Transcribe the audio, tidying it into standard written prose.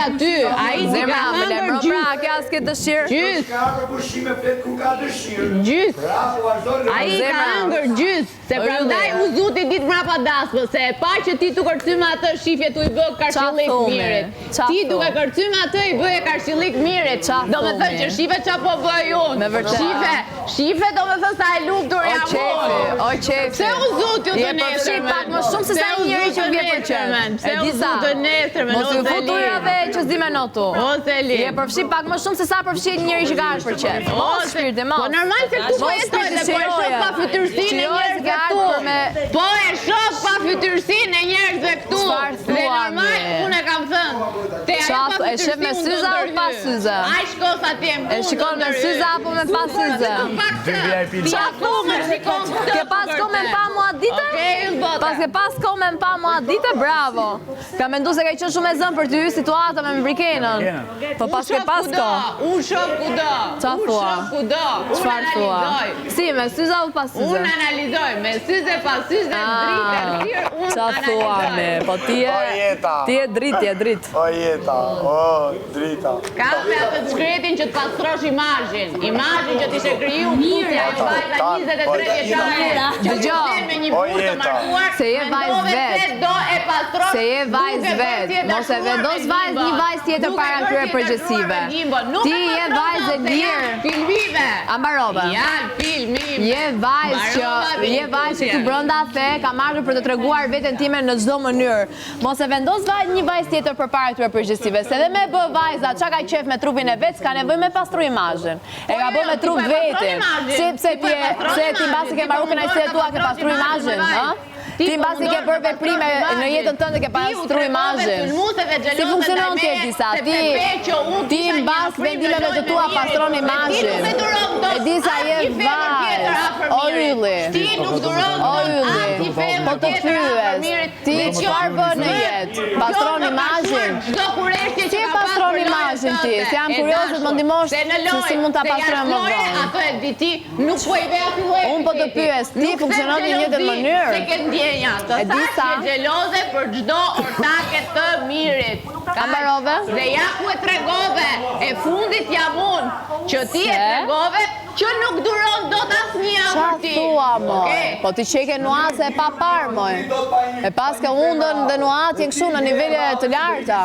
aty, ai ti ka hëngër gjys. Ka s'ke dëshirë. Gjys. Ka për pushime flet ku ka dëshirë. Gjys. Bravo, vazhdo. Ai ka hëngër gjys, se prandaj u zuti ditë mrapa dasmës, se e pa që ti tu kërcym atë shifje tu i bë karshillik mirit. Ti duke kërcym atë i bëje karshillik mirit. Do me thënë që shife qa po bëj unë. Shife do me thënë sa e luftur jam unë. O qefi. Se u zuti u të nesërmen. Pak më shumë se sa një njëri që vje për qenë. Se u zuti të nesërmen. Mos ju futurave që s'di me notu. Je përfshi pak më shumë se sa përfshi një njëri që ka është për qef. Mos shpirti, mos. Po normal se këtu po jetoj dhe po e shoh pa fytyrsinë e njerëzve këtu. Po e shoh pa fytyrsinë e njerëzve këtu. Dhe normal unë e kam thënë. Te ajo pa fytyrsinë. E shef me syze apo pa syze? Ai shkon atje më. E shikon me syze apo me pa syze? Ti apo më shikon këtë. Ke pas kohë me pa mua dite? Pas ke pas kohë me pa mua dite, bravo. Ka mendu se ka qenë shumë e zënë për ty situata me Mbrikenën. Po pas ke pas kohë. Unë shoh kudo. Qa thua? Kudo. Çfarë thua? Si, me syze apo pa syze? Unë analizoj, me syze pa syze, dritë, rësirë, unë qa thua me, po ti e dritë. O jeta, o drita. Ka me atë të shkretin që të pastrosh imazhin. Imazhin që t'ishe kriju mirë, ajo vajza 23 vjeçare. Që të me një burë të markuar, se je vajz vet. Do e pastrosh. Se je vajz vet. Mos e vendos vajz një vajz tjetër para këtyre përgjithësive. Ti je vajz e lirë. Filmime. Ambarove. Janë filmime. Je vajz që tu brenda the ka marrë për të treguar veten time në çdo mënyrë. Mos e vendos një vajz tjetër përpara këtyre përgjithësive. Se edhe me bë vajza, çka ka qef me trupin e vet, s'ka nevojë me pastru imazhin. E ka bë me trup vetin. Se ti mbasi ke marrë kënaqësitë tua ke pastru imazhin, ha? Ti mbasi ke bërë veprime në jetën tënde ke pastru imazhin. Si funksionon ti disa? Ti mbas vendimeve të tua pastron imazhin. E di sa je vajz. O ylli. Ti nuk duron. O ylli. Po të pyes. Ti çfarë bën në jetë? Pastron imazhin. Si pastron imazhin ti? Se jam kurioze të më ndihmosh se si mund ta pastroj më vonë. Ato e di ti, nuk po i ve aty lloj. Unë po të pyes, ti funksionon në një jetë mënyrë? Se ke ndjenja, të sa je xheloze për çdo ortake të mirit. Ambarove? Dhe ja ku e tregove, e fundit jam unë, që ti e tregove që nuk duron dot asnjë për ti. Qa thua, moj? Po ti qeke nuase e pa parë, moj. E pas ke undën dhe nuatje kështu në nivele të larta.